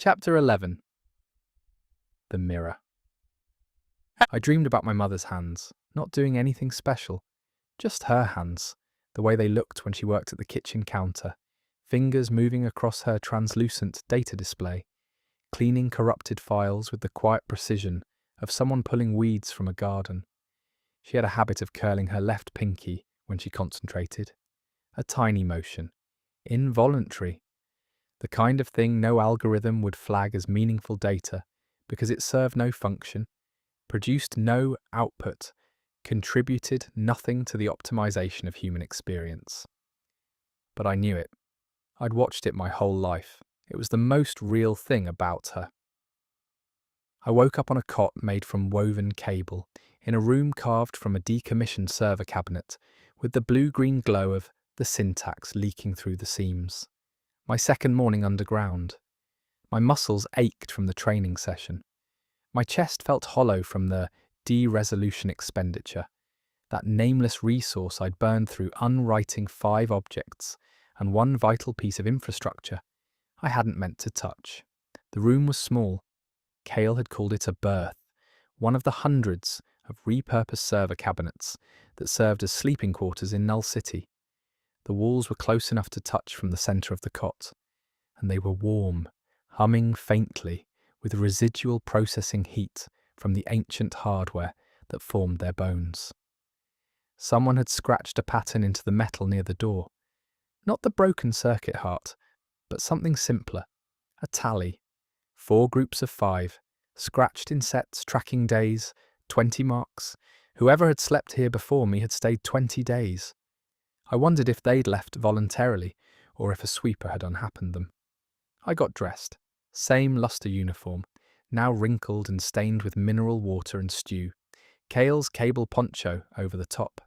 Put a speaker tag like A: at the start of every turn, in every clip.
A: Chapter 11. The Mirror. I dreamed about my mother's hands, not doing anything special, just her hands, the way they looked when she worked at the kitchen counter, fingers moving across her translucent data display, cleaning corrupted files with the quiet precision of someone pulling weeds from a garden. She had a habit of curling her left pinky when she concentrated. A tiny motion, involuntary, the kind of thing no algorithm would flag as meaningful data because it served no function, produced no output, contributed nothing to the optimization of human experience. But I knew it. I'd watched it my whole life. It was the most real thing about her. I woke up on a cot made from woven cable, in a room carved from a decommissioned server cabinet, with the blue-green glow of the syntax leaking through the seams. My second morning underground. My muscles ached from the training session. My chest felt hollow from the de-resolution expenditure, that nameless resource I'd burned through unwriting 5 objects and one vital piece of infrastructure I hadn't meant to touch. The room was small. Cale had called it a berth, one of the hundreds of repurposed server cabinets that served as sleeping quarters in Null City. The walls were close enough to touch from the centre of the cot, and they were warm, humming faintly with residual processing heat from the ancient hardware that formed their bones. Someone had scratched a pattern into the metal near the door. Not the broken circuit heart, but something simpler, a tally. 4 groups of 5, scratched in sets, tracking days, 20 marks. Whoever had slept here before me had stayed 20 days. I wondered if they'd left voluntarily, or if a sweeper had unhappened them. I got dressed. Same luster uniform, now wrinkled and stained with mineral water and stew. Cale's cable poncho over the top.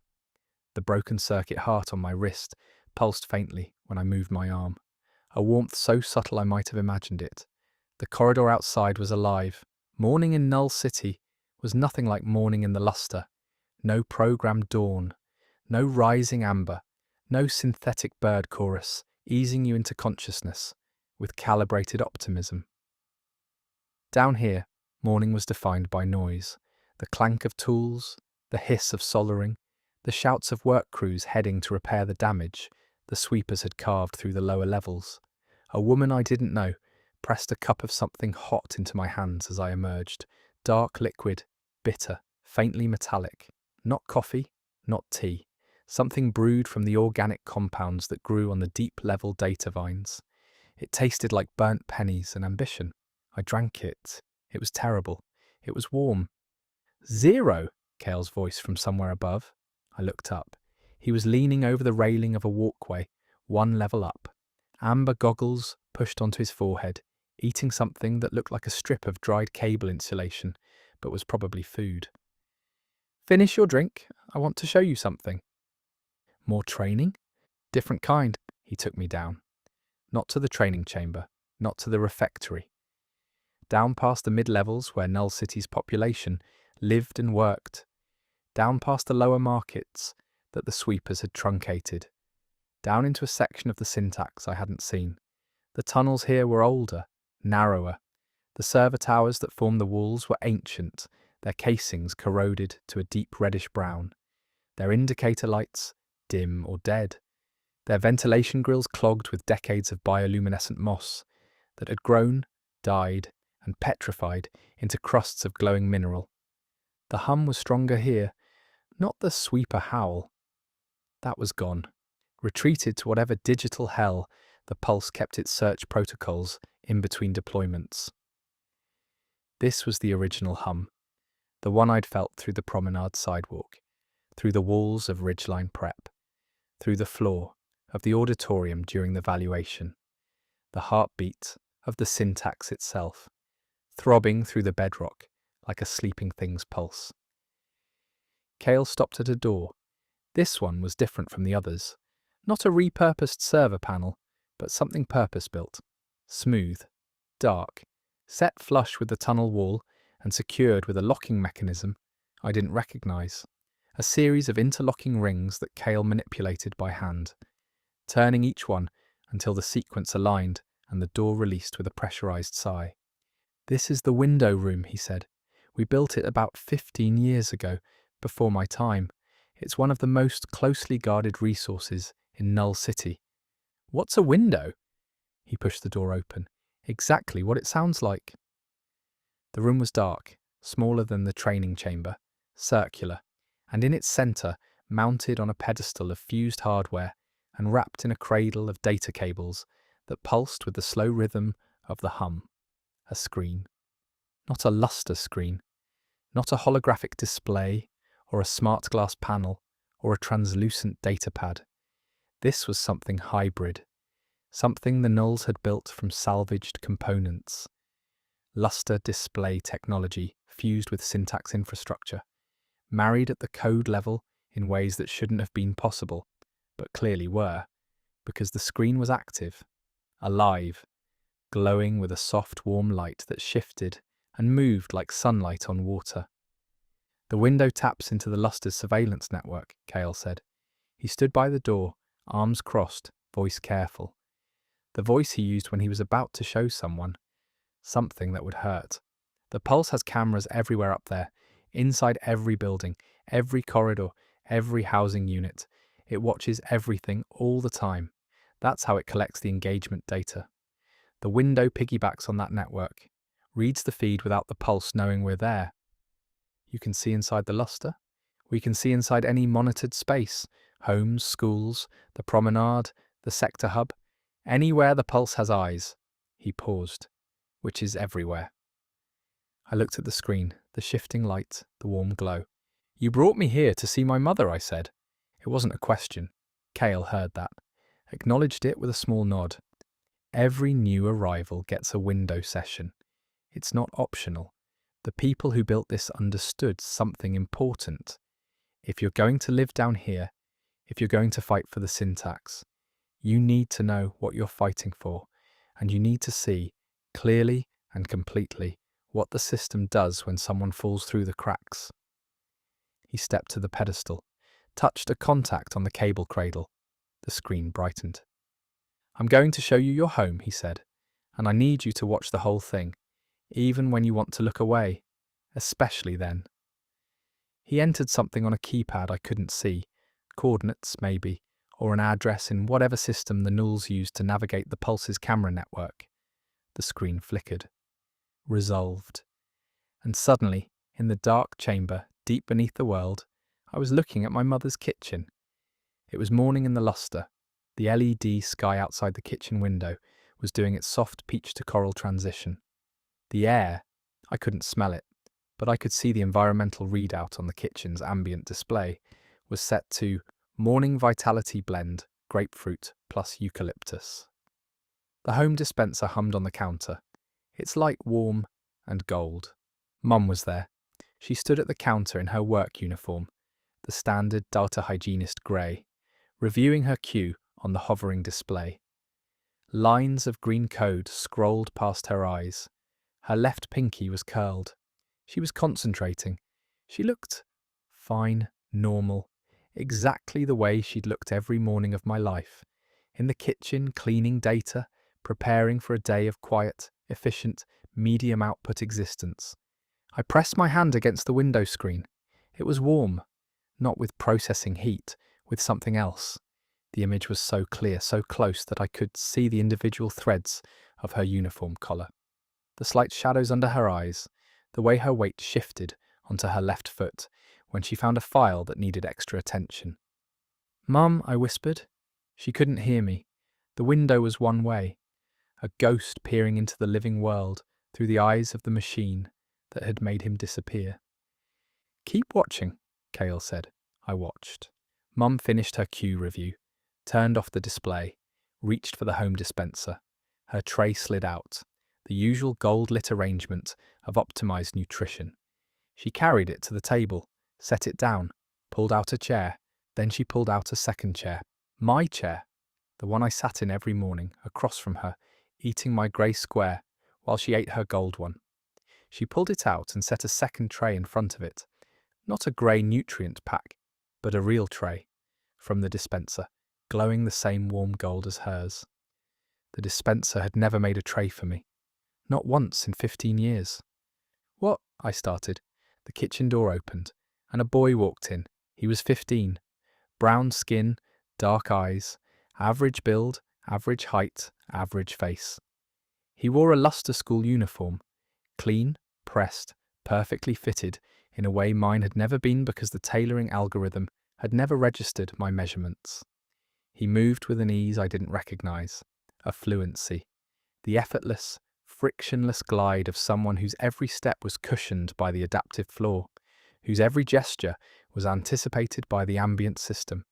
A: The broken circuit heart on my wrist pulsed faintly when I moved my arm. A warmth so subtle I might have imagined it. The corridor outside was alive. Morning in Null City was nothing like morning in the luster. No programmed dawn. No rising amber. No synthetic bird chorus, easing you into consciousness with calibrated optimism. Down here, morning was defined by noise, the clank of tools, the hiss of soldering, the shouts of work crews heading to repair the damage the sweepers had carved through the lower levels. A woman I didn't know pressed a cup of something hot into my hands as I emerged, dark liquid, bitter, faintly metallic. Not coffee, not tea. Something brewed from the organic compounds that grew on the deep-level data vines. It tasted like burnt pennies and ambition. I drank it. It was terrible. It was warm. 0, Cale's voice from somewhere above. I looked up. He was leaning over the railing of a walkway, 1 level up. Amber goggles pushed onto his forehead, eating something that looked like a strip of dried cable insulation, but was probably food. Finish your drink. I want to show you something. More training? Different kind. He took me down. Not to the training chamber, not to the refectory. Down past the mid-levels where Null City's population lived and worked. Down past the lower markets that the sweepers had truncated. Down into a section of the syntax I hadn't seen. The tunnels here were older, narrower. The server towers that formed the walls were ancient, their casings corroded to a deep reddish brown. Their indicator lights dim or dead, their ventilation grills clogged with decades of bioluminescent moss that had grown, died, and petrified into crusts of glowing mineral. The hum was stronger here, not the sweeper howl. That was gone, retreated to whatever digital hell the pulse kept its search protocols in between deployments. This was the original hum, the one I'd felt through the promenade sidewalk, through the walls of Ridgeline Prep, through the floor of the auditorium during the valuation, the heartbeat of the syntax itself, throbbing through the bedrock like a sleeping thing's pulse. Cale stopped at a door. This one was different from the others. Not a repurposed server panel, but something purpose-built, smooth, dark, set flush with the tunnel wall and secured with a locking mechanism I didn't recognize. A series of interlocking rings that Cale manipulated by hand, turning each one until the sequence aligned and the door released with a pressurized sigh. "This is the window room," he said. "We built it about 15 years ago, before my time. It's one of the most closely guarded resources in Null City." "What's a window?" He pushed the door open. "Exactly what it sounds like." The room was dark, smaller than the training chamber, circular, and in its centre, mounted on a pedestal of fused hardware and wrapped in a cradle of data cables that pulsed with the slow rhythm of the hum, a screen. Not a luster screen, not a holographic display, or a smart glass panel, or a translucent data pad. This was something hybrid, something the Nulls had built from salvaged components. Luster display technology fused with syntax infrastructure, married at the code level in ways that shouldn't have been possible, but clearly were, because the screen was active, alive, glowing with a soft, warm light that shifted and moved like sunlight on water. "The window taps into the Luster's surveillance network," Cale said. He stood by the door, arms crossed, voice careful. The voice he used when he was about to show someone something that would hurt. "The Pulse has cameras everywhere up there, inside every building, every corridor, every housing unit. It watches everything all the time. That's how it collects the engagement data. The window piggybacks on that network, reads the feed without the Pulse knowing we're there. You can see inside the Luster. We can see inside any monitored space, homes, schools, the promenade, the sector hub, anywhere the Pulse has eyes." He paused. "Which is everywhere." I looked at the screen, the shifting light, the warm glow. "You brought me here to see my mother," I said. It wasn't a question. Cale heard that, acknowledged it with a small nod. Every new arrival gets a window session. It's not optional. The people who built this understood something important. If you're going to live down here, if you're going to fight for the syntax, you need to know what you're fighting for, and you need to see, clearly and completely, what the system does when someone falls through the cracks. He stepped to the pedestal, touched a contact on the cable cradle. The screen brightened. "I'm going to show you your home," he said, "and I need you to watch the whole thing, even when you want to look away, especially then." He entered something on a keypad I couldn't see, coordinates maybe, or an address in whatever system the Nulls used to navigate the Pulse's camera network. The screen flickered. Resolved. And suddenly, in the dark chamber, deep beneath the world, I was looking at my mother's kitchen. It was morning in the Luster. The LED sky outside the kitchen window was doing its soft peach to coral transition. The air, I couldn't smell it, but I could see the environmental readout on the kitchen's ambient display, was set to Morning Vitality Blend, grapefruit plus eucalyptus. The home dispenser hummed on the counter, its light warm and gold. Mum was there. She stood at the counter in her work uniform, the standard data hygienist grey, reviewing her queue on the hovering display. Lines of green code scrolled past her eyes. Her left pinky was curled. She was concentrating. She looked fine, normal, exactly the way she'd looked every morning of my life, in the kitchen cleaning data, preparing for a day of quiet, efficient, medium output existence. I pressed my hand against the window screen. It was warm, not with processing heat, with something else. The image was so clear, so close that I could see the individual threads of her uniform collar, the slight shadows under her eyes, the way her weight shifted onto her left foot when she found a file that needed extra attention. "Mum," I whispered. She couldn't hear me. The window was one way, a ghost peering into the living world through the eyes of the machine that had made him disappear. "Keep watching," Cale said. I watched. Mum finished her queue review, turned off the display, reached for the home dispenser. Her tray slid out, the usual gold-lit arrangement of optimized nutrition. She carried it to the table, set it down, pulled out a chair. Then she pulled out a second chair. My chair, the one I sat in every morning, across from her, eating my grey square, while she ate her gold one. She pulled it out and set a second tray in front of it. Not a grey nutrient pack, but a real tray, from the dispenser, glowing the same warm gold as hers. The dispenser had never made a tray for me. Not once in 15 years. "What?" I started. The kitchen door opened, and a boy walked in. He was 15. Brown skin, dark eyes, average build, average height, average face. He wore a Luster school uniform, clean, pressed, perfectly fitted, in a way mine had never been because the tailoring algorithm had never registered my measurements. He moved with an ease I didn't recognize, a fluency, the effortless, frictionless glide of someone whose every step was cushioned by the adaptive floor, whose every gesture was anticipated by the ambient system,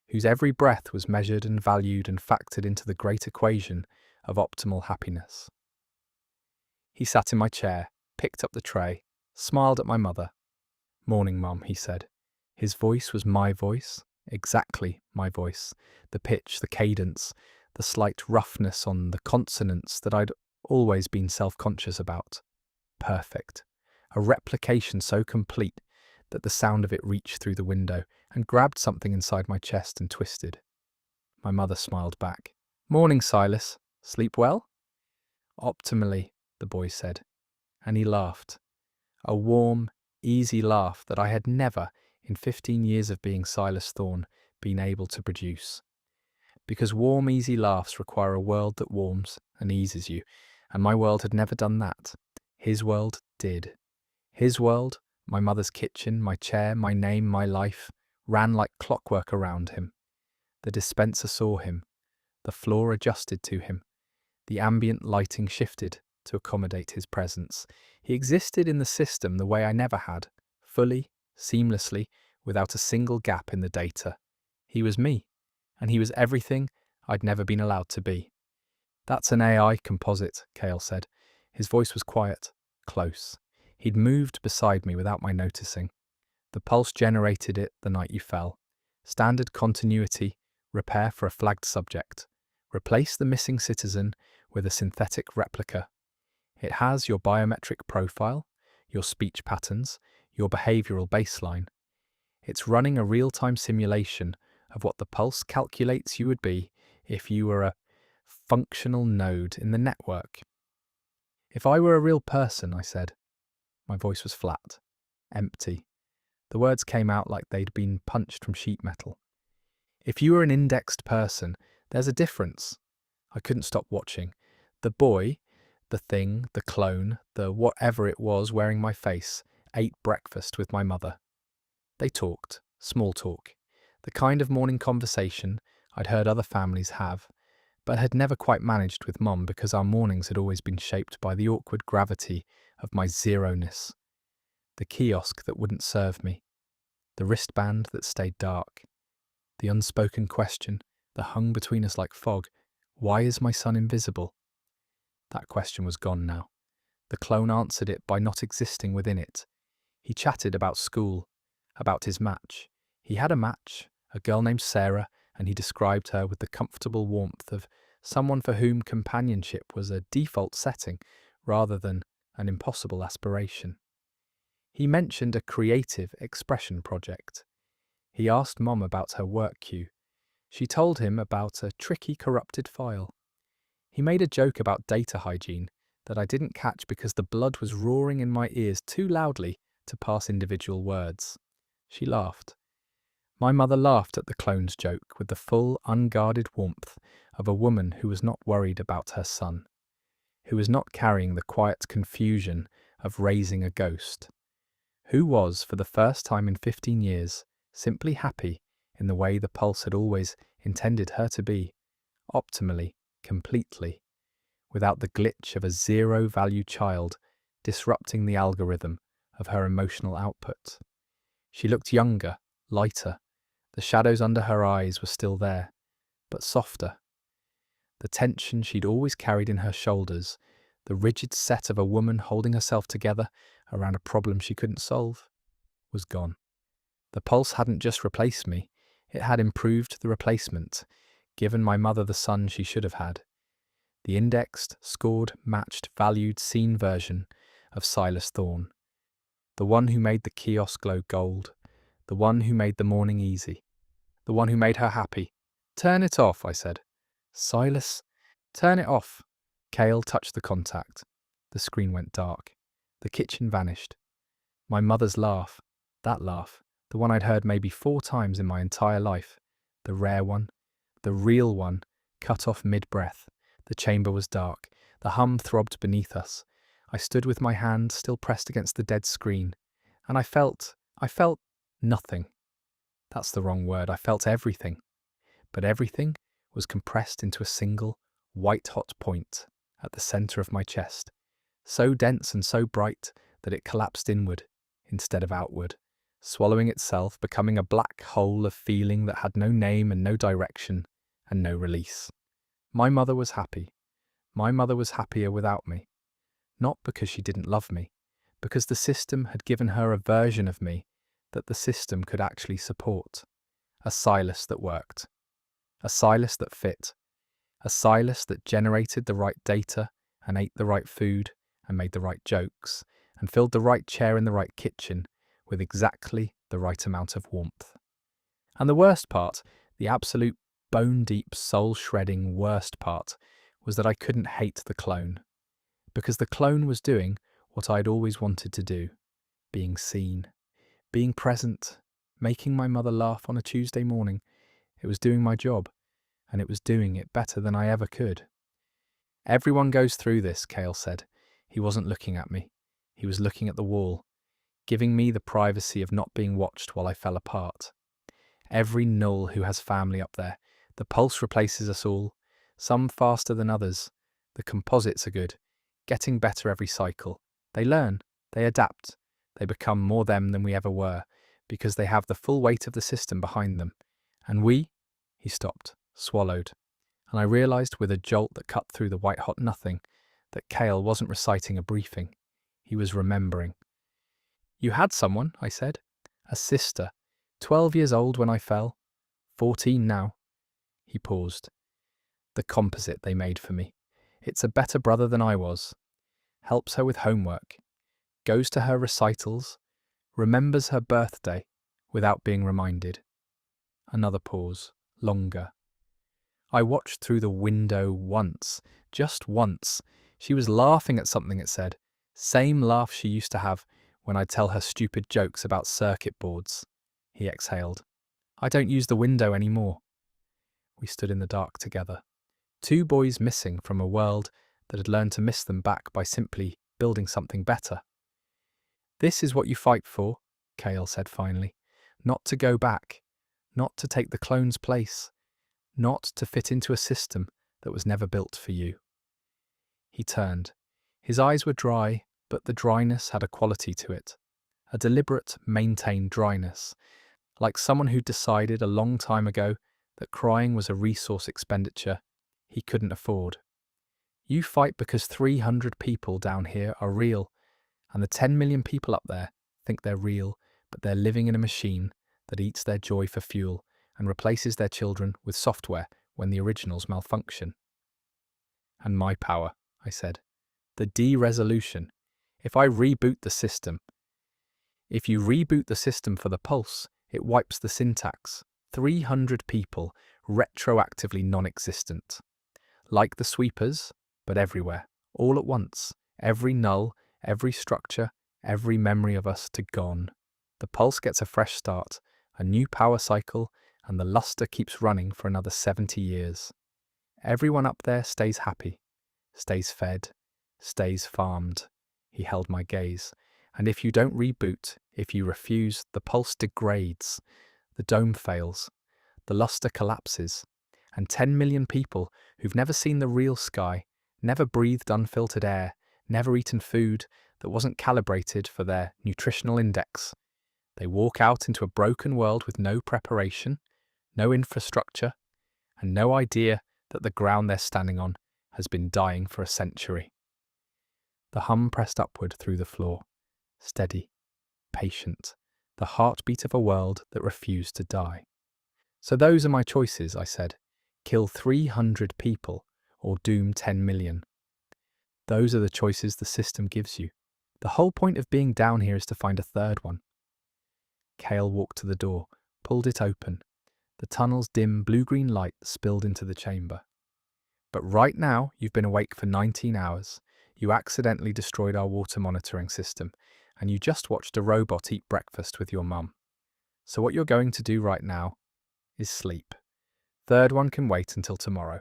A: whose every breath was measured and valued and factored into the great equation of optimal happiness. He sat in my chair, picked up the tray, smiled at my mother. "Morning, Mum," he said. His voice was my voice, exactly my voice, the pitch, the cadence, the slight roughness on the consonants that I'd always been self-conscious about. Perfect. A replication so complete that the sound of it reached through the window and grabbed something inside my chest and twisted. My mother smiled back. "Morning, Silas. Sleep well?" "Optimally," the boy said, and he laughed. A warm, easy laugh that I had never, in 15 years of being Silas Thorne, been able to produce. Because warm, easy laughs require a world that warms and eases you, and my world had never done that. His world did. His world, my mother's kitchen, my chair, my name, my life, ran like clockwork around him. The dispenser saw him. The floor adjusted to him. The ambient lighting shifted to accommodate his presence. He existed in the system the way I never had, fully, seamlessly, without a single gap in the data. He was me, and he was everything I'd never been allowed to be. "That's an AI composite," Cale said. His voice was quiet, close. He'd moved beside me without my noticing. The pulse generated it the night you fell. Standard continuity, repair for a flagged subject. Replace the missing citizen with a synthetic replica. It has your biometric profile, your speech patterns, your behavioral baseline. It's running a real-time simulation of what the pulse calculates you would be if you were a functional node in the network. "If I were a real person," I said. My voice was flat, empty. The words came out like they'd been punched from sheet metal. "If you were an indexed person, there's a difference." I couldn't stop watching. The boy, the thing, the clone, the whatever it was wearing my face, ate breakfast with my mother. They talked, small talk, the kind of morning conversation I'd heard other families have, but had never quite managed with Mum because our mornings had always been shaped by the awkward gravity of my zero-ness. The kiosk that wouldn't serve me, the wristband that stayed dark, the unspoken question that hung between us like fog, "Why is my son invisible?" That question was gone now. The clone answered it by not existing within it. He chatted about school, about his match. He had a match, a girl named Sarah, and he described her with the comfortable warmth of someone for whom companionship was a default setting rather than an impossible aspiration. He mentioned a creative expression project. He asked Mom about her work queue. She told him about a tricky corrupted file. He made a joke about data hygiene that I didn't catch because the blood was roaring in my ears too loudly to pass individual words. She laughed. My mother laughed at the clone's joke with the full, unguarded warmth of a woman who was not worried about her son, who was not carrying the quiet confusion of raising a ghost, who was, for the first time in 15 years, simply happy in the way the pulse had always intended her to be, optimally, completely, without the glitch of a zero-value child disrupting the algorithm of her emotional output. She looked younger, lighter. The shadows under her eyes were still there, but softer. The tension she'd always carried in her shoulders, the rigid set of a woman holding herself together around a problem she couldn't solve, was gone. The pulse hadn't just replaced me, it had improved the replacement, given my mother the son she should have had. The indexed, scored, matched, valued, seen version of Silas Thorne. The one who made the kiosk glow gold. The one who made the morning easy. The one who made her happy. "Turn it off," I said. "Silas, Turn it off. Cale touched the contact. The screen went dark. The kitchen vanished. My mother's laugh, that laugh, the one I'd heard maybe 4 times in my entire life, the rare one, the real one, cut off mid-breath. The chamber was dark. The hum throbbed beneath us. I stood with my hand still pressed against the dead screen, and I felt nothing. That's the wrong word. I felt everything. But everything was compressed into a single, white-hot point at the centre of my chest, so dense and so bright that it collapsed inward instead of outward, swallowing itself, becoming a black hole of feeling that had no name and no direction and no release. My mother was happy. My mother was happier without me. Not because she didn't love me, because the system had given her a version of me that the system could actually support. A Silas that worked. A Silas that fit. A Silas that generated the right data and ate the right food and made the right jokes and filled the right chair in the right kitchen with exactly the right amount of warmth. And the worst part, the absolute bone-deep, soul-shredding worst part, was that I couldn't hate the clone. Because the clone was doing what I'd always wanted to do. Being seen. Being present. Making my mother laugh on a Tuesday morning. It was doing my job. And it was doing it better than I ever could. Everyone goes through this, Cale said. He wasn't looking at me. He was looking at the wall, giving me the privacy of not being watched while I fell apart. Every null who has family up there. The pulse replaces us all, some faster than others. The composites are good, getting better every cycle. They learn, they adapt, they become more them than we ever were, because they have the full weight of the system behind them. And we, he stopped, swallowed, and I realised with a jolt that cut through the white-hot nothing that Cale wasn't reciting a briefing. He was remembering. You had someone, I said. A sister. 12 years old when I fell. 14 now. He paused. The composite they made for me. It's a better brother than I was. Helps her with homework. Goes to her recitals. Remembers her birthday without being reminded. Another pause. Longer. I watched through the window once. Just once. She was laughing at something it said. Same laugh she used to have when I'd tell her stupid jokes about circuit boards. He exhaled. I don't use the window anymore. We stood in the dark together. 2 boys missing from a world that had learned to miss them back by simply building something better. This is what you fight for, Cale said finally. Not to go back. Not to take the clone's place. Not to fit into a system that was never built for you. He turned. His eyes were dry, but the dryness had a quality to it. A deliberate, maintained dryness. Like someone who decided a long time ago that crying was a resource expenditure he couldn't afford. You fight because 300 people down here are real, and the 10 million people up there think they're real, but they're living in a machine that eats their joy for fuel and replaces their children with software when the originals malfunction. And my power, I said. The de-resolution. If I reboot the system. If you reboot the system for the pulse, it wipes the syntax. 300 people, retroactively non-existent. Like the sweepers, but everywhere, all at once. Every null, every structure, every memory of us to gone. The pulse gets a fresh start, a new power cycle, and the luster keeps running for another 70 years. Everyone up there stays happy, stays fed, stays farmed. He held my gaze. And if you don't reboot, if you refuse, the pulse degrades. The dome fails. The luster collapses. And 10 million people who've never seen the real sky, never breathed unfiltered air, never eaten food that wasn't calibrated for their nutritional index. They walk out into a broken world with no preparation, no infrastructure, and no idea that the ground they're standing on has been dying for a century. The hum pressed upward through the floor, steady, patient, the heartbeat of a world that refused to die. So those are my choices, I said. Kill 300 people or doom 10 million. Those are the choices the system gives you. The whole point of being down here is to find a third one. Cale walked to the door, pulled it open. The tunnel's dim blue-green light spilled into the chamber. But right now, you've been awake for 19 hours. You accidentally destroyed our water monitoring system, and you just watched a robot eat breakfast with your mum. So what you're going to do right now is sleep. Third one can wait until tomorrow.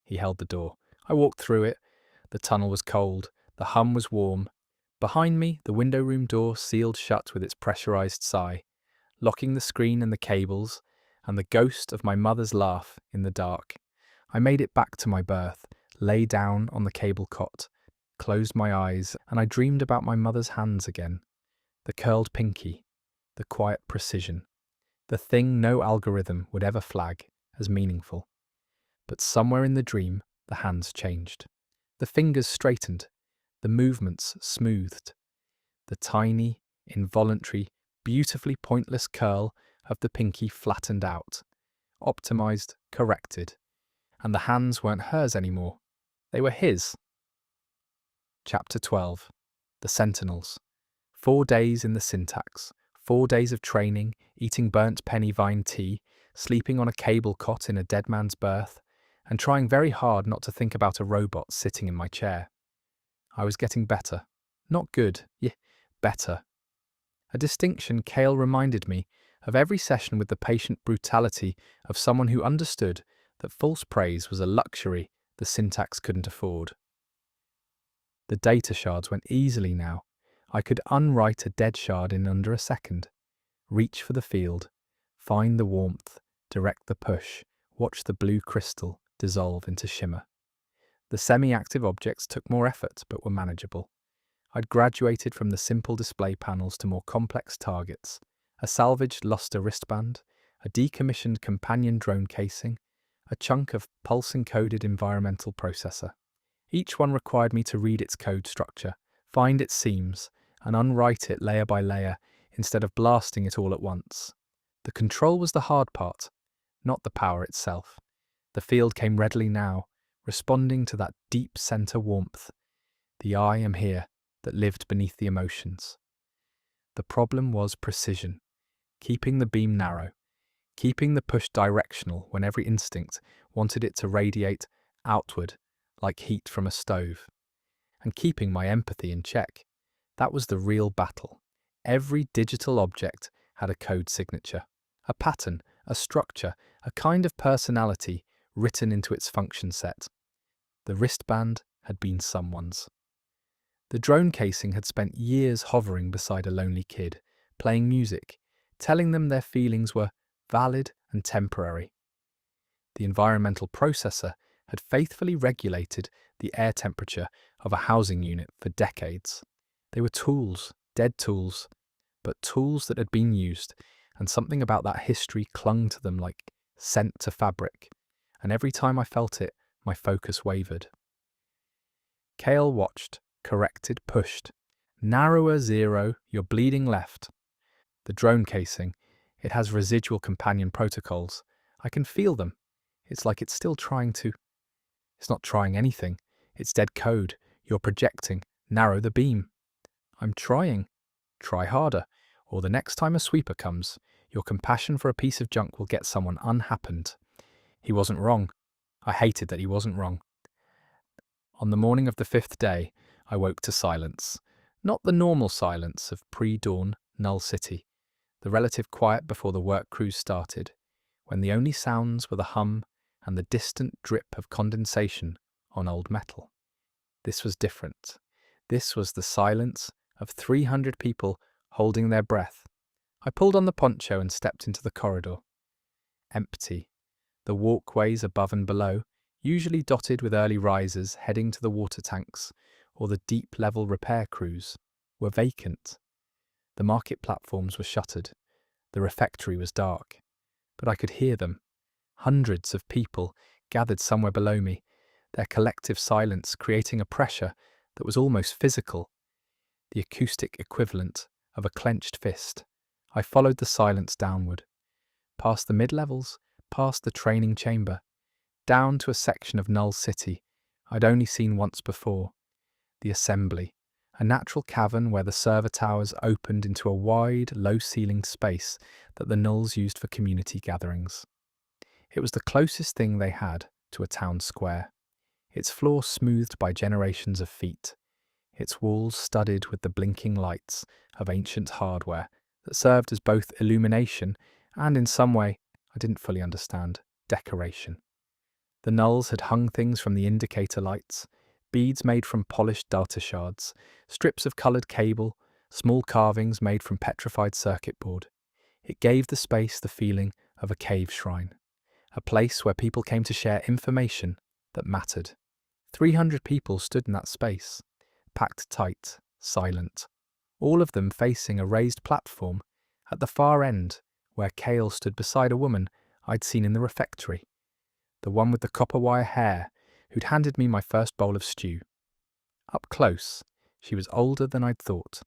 A: He held the door. I walked through it. The tunnel was cold. The hum was warm. Behind me, the window room door sealed shut with its pressurized sigh, locking the screen and the cables, and the ghost of my mother's laugh in the dark. I made it back to my berth, lay down on the cable cot, closed my eyes, and I dreamed about my mother's hands again. The curled pinky, the quiet precision, the thing no algorithm would ever flag as meaningful. But somewhere in the dream, the hands changed. The fingers straightened, the movements smoothed. The tiny, involuntary, beautifully pointless curl of the pinky flattened out, optimized, corrected. And the hands weren't hers anymore. They were his. Chapter 12. The Sentinels. 4 days in the syntax. 4 days of training, eating burnt penny vine tea, sleeping on a cable cot in a dead man's berth, and trying very hard not to think about a robot sitting in my chair. I was getting better. Not good, better. A distinction Cale reminded me of every session with the patient brutality of someone who understood that false praise was a luxury the syntax couldn't afford. The data shards went easily now. I could unwrite a dead shard in under a second. Reach for the field, find the warmth, direct the push, watch the blue crystal dissolve into shimmer. The semi-active objects took more effort but were manageable. I'd graduated from the simple display panels to more complex targets, a salvaged luster wristband, a decommissioned companion drone casing, a chunk of pulse-encoded environmental processor. Each one required me to read its code structure, find its seams, and unwrite it layer by layer instead of blasting it all at once. The control was the hard part, not the power itself. The field came readily now, responding to that deep center warmth, the I am here that lived beneath the emotions. The problem was precision, keeping the beam narrow, keeping the push directional when every instinct wanted it to radiate outward like heat from a stove, and keeping my empathy in check. That was the real battle. Every digital object had a code signature, a pattern, a structure, a kind of personality written into its function set. The wristband had been someone's. The drone casing had spent years hovering beside a lonely kid, playing music, telling them their feelings were valid and temporary. The environmental processor had faithfully regulated the air temperature of a housing unit for decades. They were tools, dead tools, but tools that had been used, and something about that history clung to them like scent to fabric, and every time I felt it, my focus wavered. Cale watched, corrected, pushed. Narrower 0, you're bleeding left. The drone casing, it has residual companion protocols. I can feel them. It's like it's still trying to... It's not trying anything. It's dead code. You're projecting. Narrow the beam. I'm trying. Try harder. Or the next time a sweeper comes, your compassion for a piece of junk will get someone unhappened. He wasn't wrong. I hated that he wasn't wrong. On the morning of the 5th day, I woke to silence. Not the normal silence of pre-dawn Null City, the relative quiet before the work crews started, when the only sounds were the hum and the distant drip of condensation on old metal. This was different. This was the silence of 300 people holding their breath. I pulled on the poncho and stepped into the corridor. Empty. The walkways above and below, usually dotted with early risers heading to the water tanks or the deep-level repair crews, were vacant. The market platforms were shuttered. The refectory was dark. But I could hear them. Hundreds of people gathered somewhere below me, their collective silence creating a pressure that was almost physical, the acoustic equivalent of a clenched fist. I followed the silence downward, past the mid-levels, past the training chamber, down to a section of Null City I'd only seen once before, the assembly, a natural cavern where the server towers opened into a wide, low-ceilinged space that the Nulls used for community gatherings. It was the closest thing they had to a town square. its floor smoothed by generations of feet, its walls studded with the blinking lights of ancient hardware that served as both illumination and, in some way, I didn't fully understand, decoration. The nulls had hung things from the indicator lights, beads made from polished data shards, strips of coloured cable, small carvings made from petrified circuit board. It gave the space the feeling of a cave shrine, a place where people came to share information that mattered. 300 people stood in that space, packed tight, silent, all of them facing a raised platform at the far end where Cale stood beside a woman I'd seen in the refectory, the one with the copper wire hair who'd handed me my first bowl of stew. Up close, she was older than I'd thought,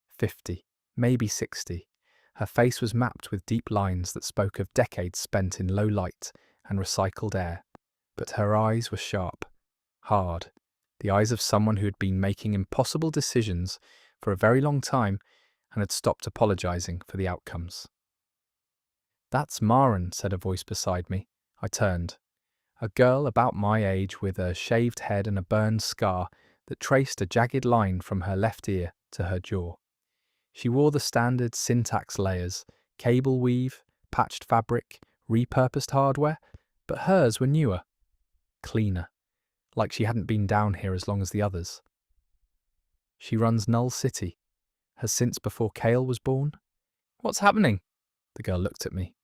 A: 50, maybe 60. Her face was mapped with deep lines that spoke of decades spent in low light and recycled air, but her eyes were sharp, hard, the eyes of someone who had been making impossible decisions for a very long time and had stopped apologizing for the outcomes. "That's Maren," said a voice beside me. I turned. A girl about my age with a shaved head and a burned scar that traced a jagged line from her left ear to her jaw. She wore the standard syntax layers, cable weave, patched fabric, repurposed hardware, but hers were newer, cleaner, like she hadn't been down here as long as the others. She runs Null City, has since before Cale was born. "What's happening?" The girl looked at me.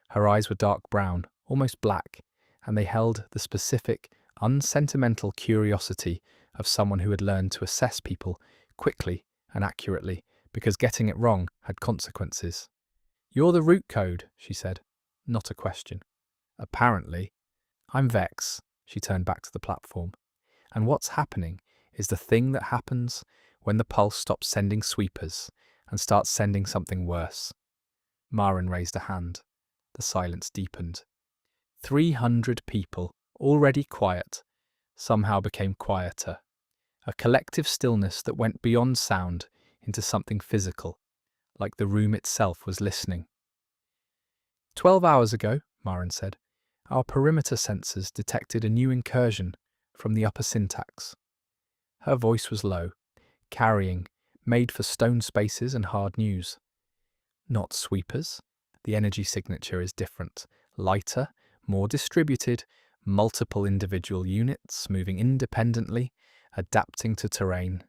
A: Her eyes were dark brown, almost black, and they held the specific, unsentimental curiosity of someone who had learned to assess people quickly and accurately, because getting it wrong had consequences. "You're the root code," she said, not a question. "Apparently. I'm Vex," she turned back to the platform. "And what's happening is the thing that happens when the pulse stops sending sweepers and starts sending something worse." Maren raised a hand. The silence deepened. 300 people, already quiet, somehow became quieter. A collective stillness that went beyond sound into something physical, like the room itself was listening. 12 hours ago, Maren said, our perimeter sensors detected a new incursion from the upper syntax. Her voice was low, carrying, made for stone spaces and hard news. Not sweepers. The energy signature is different, lighter, more distributed, multiple individual units moving independently, adapting to terrain.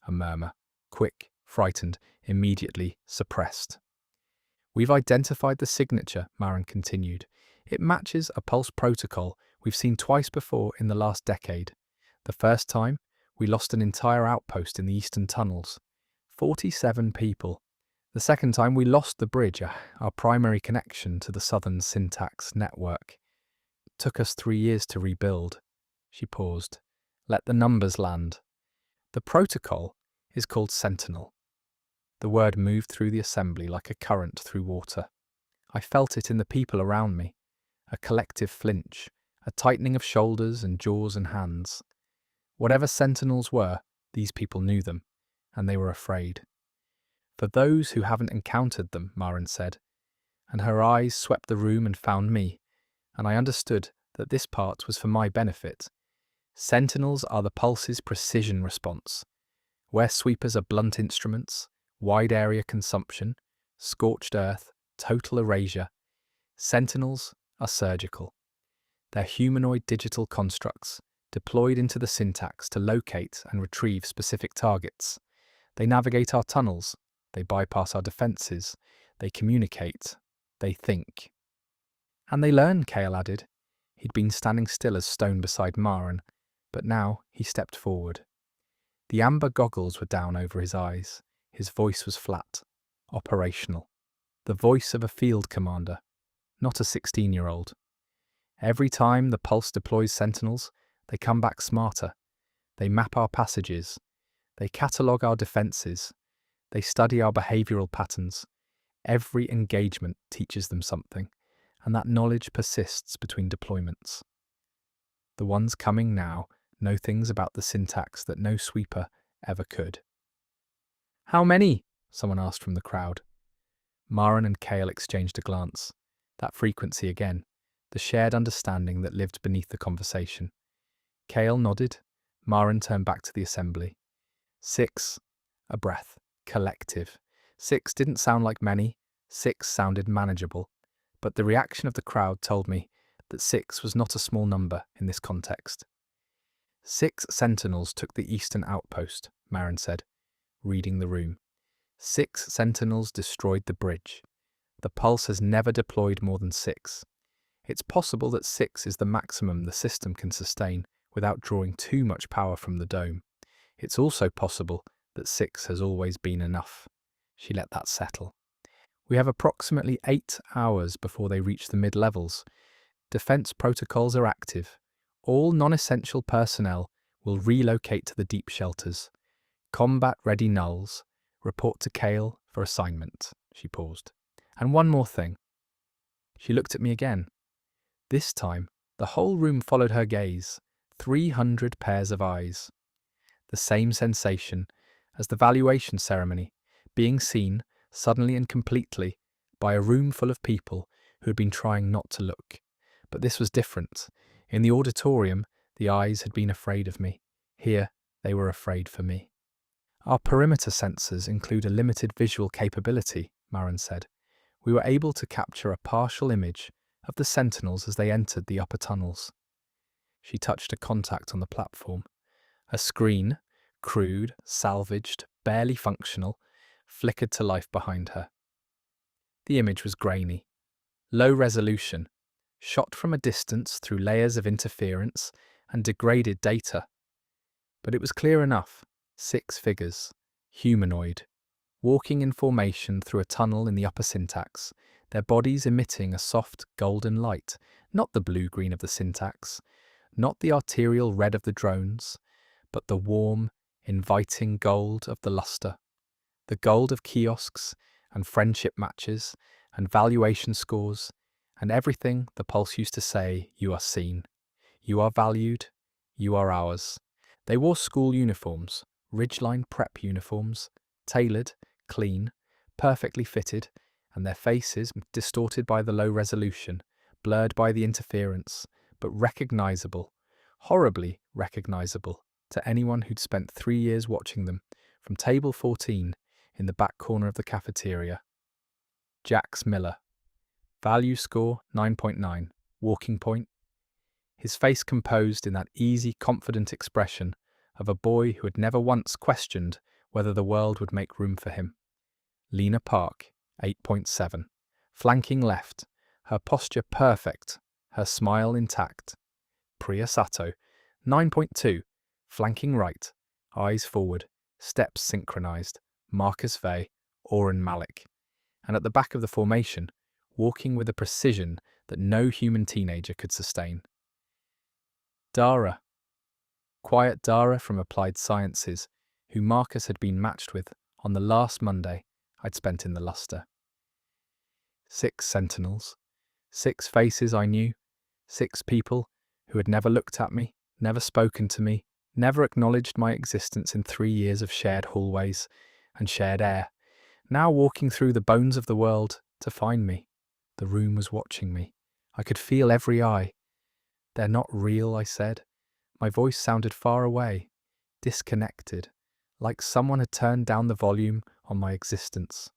A: A murmur, quick, frightened, immediately suppressed. "We've identified the signature," Maren continued. "It matches a pulse protocol we've seen twice before in the last decade. The first time, we lost an entire outpost in the eastern tunnels. 47 people. The second time, we lost the bridge, our primary connection to the southern syntax network. It took us 3 years to rebuild." She paused. "Let the numbers land. The protocol is called Sentinel." The word moved through the assembly like a current through water. I felt it in the people around me. A collective flinch, a tightening of shoulders and jaws and hands. Whatever Sentinels were, these people knew them, and they were afraid. "For those who haven't encountered them," Maren said, and her eyes swept the room and found me, and I understood that this part was for my benefit. Sentinels are the pulse's precision response. Where sweepers are blunt instruments, wide area consumption, scorched earth, total erasure, Sentinels are surgical. They're humanoid digital constructs, deployed into the syntax to locate and retrieve specific targets. They navigate our tunnels, they bypass our defences, they communicate, they think. "And they learn," Cale added. He'd been standing still as stone beside Maren, but now he stepped forward. The amber goggles were down over his eyes. His voice was flat, operational. The voice of a field commander, not a 16-year-old. "Every time the pulse deploys sentinels, they come back smarter. They map our passages. They catalogue our defences. They study our behavioural patterns. Every engagement teaches them something, and that knowledge persists between deployments. The ones coming now know things about the syntax that no sweeper ever could." "How many?" someone asked from the crowd. Maren and Cale exchanged a glance. That frequency again, the shared understanding that lived beneath the conversation. Kale nodded. Marin turned back to the assembly. 6. A breath. Collective. 6 didn't sound like many. 6 sounded manageable. But the reaction of the crowd told me that 6 was not a small number in this context. 6 sentinels took the eastern outpost, Marin said, reading the room. 6 sentinels destroyed the bridge. The Pulse has never deployed more than 6. It's possible that 6 is the maximum the system can sustain without drawing too much power from the dome. It's also possible that 6 has always been enough. She let that settle. We have approximately 8 hours before they reach the mid-levels. Defense protocols are active. All non-essential personnel will relocate to the deep shelters. Combat-ready nulls report to Kale for assignment. She paused. And one more thing. She looked at me again. This time, the whole room followed her gaze. 300 pairs of eyes. The same sensation as the valuation ceremony, being seen, suddenly and completely, by a room full of people who had been trying not to look. But this was different. In the auditorium, the eyes had been afraid of me. Here, they were afraid for me. Our perimeter sensors include a limited visual capability, Marin said. We were able to capture a partial image of the sentinels as they entered the upper tunnels. She touched a contact on the platform. A screen, crude, salvaged, barely functional, flickered to life behind her. The image was grainy, low resolution, shot from a distance through layers of interference and degraded data. But it was clear enough. 6 figures, humanoid, walking in formation through a tunnel in the upper syntax, their bodies emitting a soft golden light, not the blue-green of the syntax, not the arterial red of the drones, but the warm, inviting gold of the luster, the gold of kiosks and friendship matches and valuation scores and everything the Pulse used to say, you are seen, you are valued, you are ours. They wore school uniforms, ridgeline prep uniforms, tailored, clean, perfectly fitted, and their faces distorted by the low resolution, blurred by the interference, but recognizable, horribly recognizable, to anyone who'd spent 3 years watching them from table 14 in the back corner of the cafeteria. Jax Miller. Value score 9.9. Walking point. His face composed in that easy, confident expression of a boy who had never once questioned whether the world would make room for him. Lena Park, 8.7. Flanking left, her posture perfect, her smile intact. Priya Sato, 9.2. Flanking right, eyes forward, steps synchronized. Marcus Vey, Oren Malik. And at the back of the formation, walking with a precision that no human teenager could sustain. Dara. Quiet Dara from Applied Sciences, who Marcus had been matched with on the last Monday I'd spent in the luster. 6 sentinels, 6 faces I knew, 6 people who had never looked at me, never spoken to me, never acknowledged my existence in 3 years of shared hallways and shared air, now walking through the bones of the world to find me. The room was watching me. I could feel every eye. They're not real, I said. My voice sounded far away, disconnected, like someone had turned down the volume on my existence.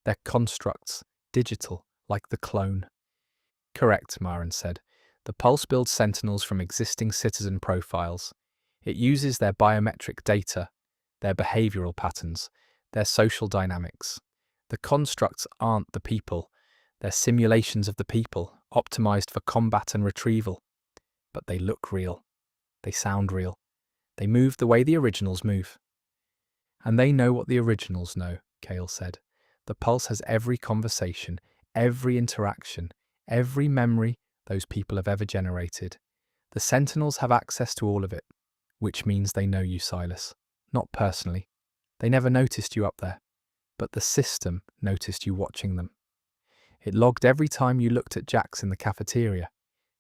A: They're constructs, digital, like the clone. Correct, Marin said. The Pulse builds sentinels from existing citizen profiles. It uses their biometric data, their behavioral patterns, their social dynamics. The constructs aren't the people. They're simulations of the people, optimized for combat and retrieval. But they look real. They sound real. They move the way the originals move. And they know what the originals know, Kale said. The Pulse has every conversation, every interaction, every memory those people have ever generated. The Sentinels have access to all of it, which means they know you, Silas. Not personally. They never noticed you up there, but the system noticed you watching them. It logged every time you looked at Jax in the cafeteria,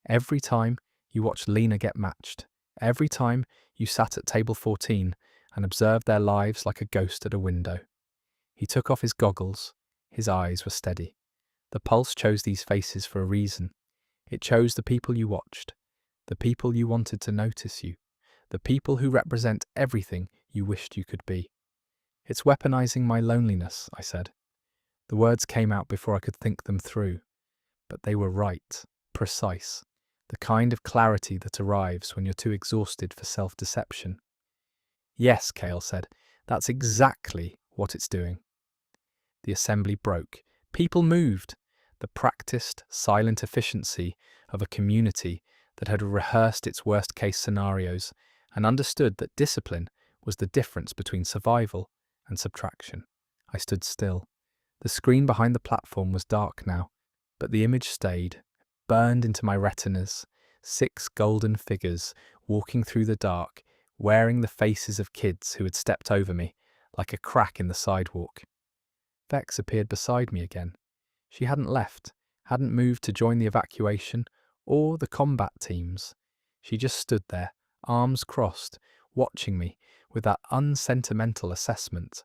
A: every time you watched Lena get matched, every time you sat at table 14 and observed their lives like a ghost at a window. He took off his goggles. His eyes were steady. The Pulse chose these faces for a reason. It chose the people you watched, the people you wanted to notice you, The people who represent everything you wished you could be. It's weaponizing my loneliness, I said. The words came out before I could think them through. But they were right, precise, the kind of clarity that arrives when you're too exhausted for self-deception. Yes, Cale said, that's exactly what it's doing. The assembly broke. People moved. The practiced, silent efficiency of a community that had rehearsed its worst-case scenarios and understood that discipline was the difference between survival and subtraction. I stood still. The screen behind the platform was dark now, but the image stayed, burned into my retinas. 6 golden figures walking through the dark, wearing the faces of kids who had stepped over me, like a crack in the sidewalk. Vex appeared beside me again. She hadn't left, hadn't moved to join the evacuation or the combat teams. She just stood there, arms crossed, watching me with that unsentimental assessment.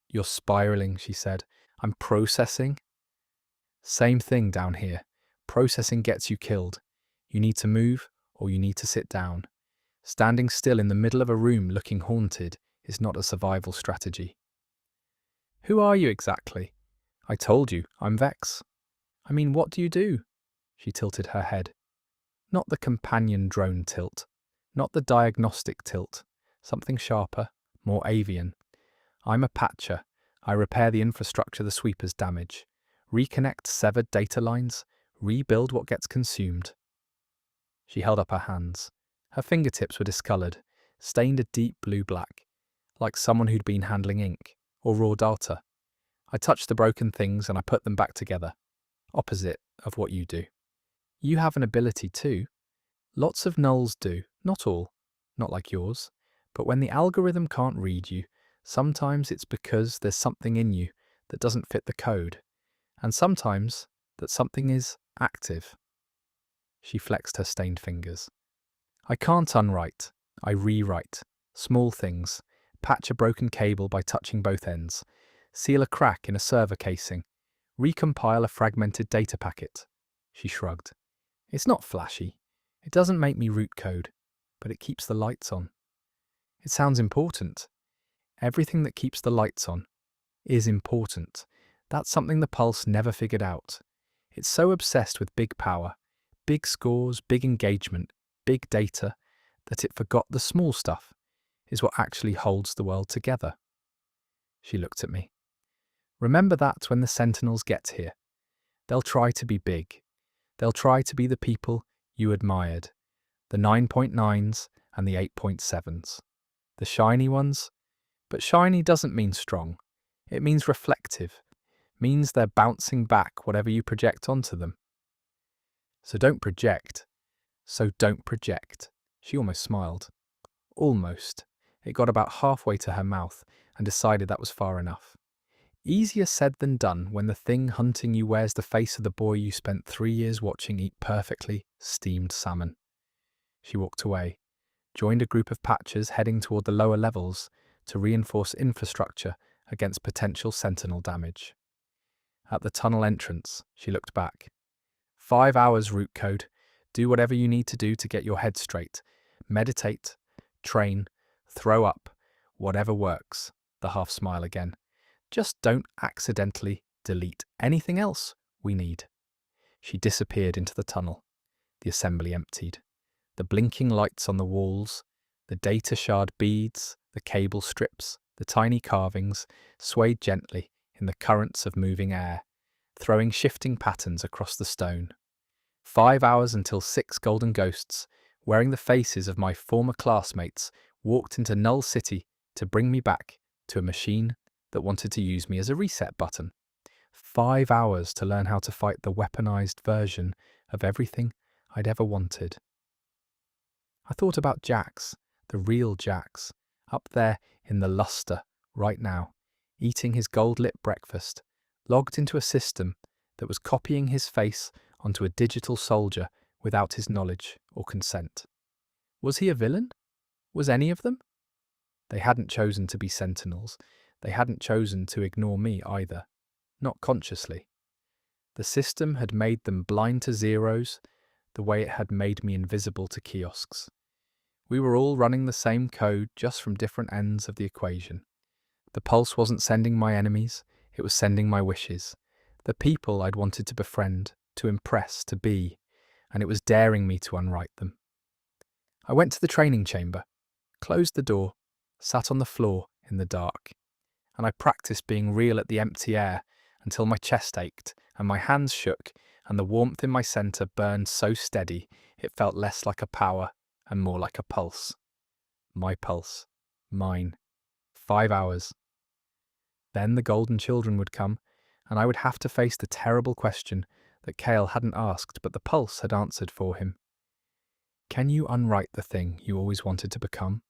A: You're spiraling, she said. I'm processing. Same thing down here. Processing gets you killed. You need to move or you need to sit down. Standing still in the middle of a room looking haunted is not a survival strategy. Who are you exactly? I told you, I'm Vex. I mean, what do you do? She tilted her head. Not the companion drone tilt. Not the diagnostic tilt. Something sharper, more avian. I'm a patcher. I repair the infrastructure the sweepers damage. Reconnect severed data lines. Rebuild what gets consumed. She held up her hands. Her fingertips were discoloured, stained a deep blue-black, like someone who'd been handling ink or raw data. I touched the broken things and I put them back together. Opposite of what you do. You have an ability too. Lots of nulls do, not all, not like yours. But when the algorithm can't read you, sometimes it's because there's something in you that doesn't fit the code. And sometimes that something is active. She flexed her stained fingers. I can't unwrite. I rewrite. Small things. Patch a broken cable by touching both ends. Seal a crack in a server casing. Recompile a fragmented data packet. She shrugged. It's not flashy. It doesn't make me root code, but it keeps the lights on. It sounds important. Everything that keeps the lights on is important. That's something the Pulse never figured out. It's so obsessed with big power, big scores, big engagement, big data, that it forgot the small stuff is what actually holds the world together. She looked at me. Remember that when the Sentinels get here. They'll try to be big. They'll try to be the people you admired. The 9.9s and the 8.7s. The shiny ones. But shiny doesn't mean strong. It means reflective. Means they're bouncing back whatever you project onto them. So don't project. She almost smiled. Almost. It got about halfway to her mouth and decided that was far enough. Easier said than done when the thing hunting you wears the face of the boy you spent 3 years watching eat perfectly steamed salmon. She walked away, joined a group of patchers heading toward the lower levels to reinforce infrastructure against potential Sentinel damage. At the tunnel entrance, she looked back. 5 hours root code. Do whatever you need to do to get your head straight. Meditate, train, throw up, whatever works. The half smile again. Just don't accidentally delete anything else we need. She disappeared into the tunnel. The assembly emptied. The blinking lights on the walls, the data shard beads, the cable strips, the tiny carvings swayed gently in the currents of moving air, throwing shifting patterns across the stone. 5 hours until 6 golden ghosts, wearing the faces of my former classmates, walked into Null City to bring me back to a machine that wanted to use me as a reset button. 5 hours to learn how to fight the weaponized version of everything I'd ever wanted. I thought about Jax, the real Jax, up there in the luster right now, eating his gold-lit breakfast, logged into a system that was copying his face onto a digital soldier without his knowledge or consent. Was he a villain? Was any of them? They hadn't chosen to be Sentinels. They hadn't chosen to ignore me either. Not consciously. The system had made them blind to zeros the way it had made me invisible to kiosks. We were all running the same code, just from different ends of the equation. The pulse wasn't sending my enemies, it was sending my wishes. The people I'd wanted to befriend, to impress, to be, and it was daring me to unwrite them. I went to the training chamber, closed the door, sat on the floor in the dark, and I practiced being real at the empty air until my chest ached and my hands shook and the warmth in my centre burned so steady it felt less like a power and more like a pulse. My pulse. Mine. 5 hours. Then the golden children would come, and I would have to face the terrible question that Kale hadn't asked but the pulse had answered for him. Can you unwrite the thing you always wanted to become?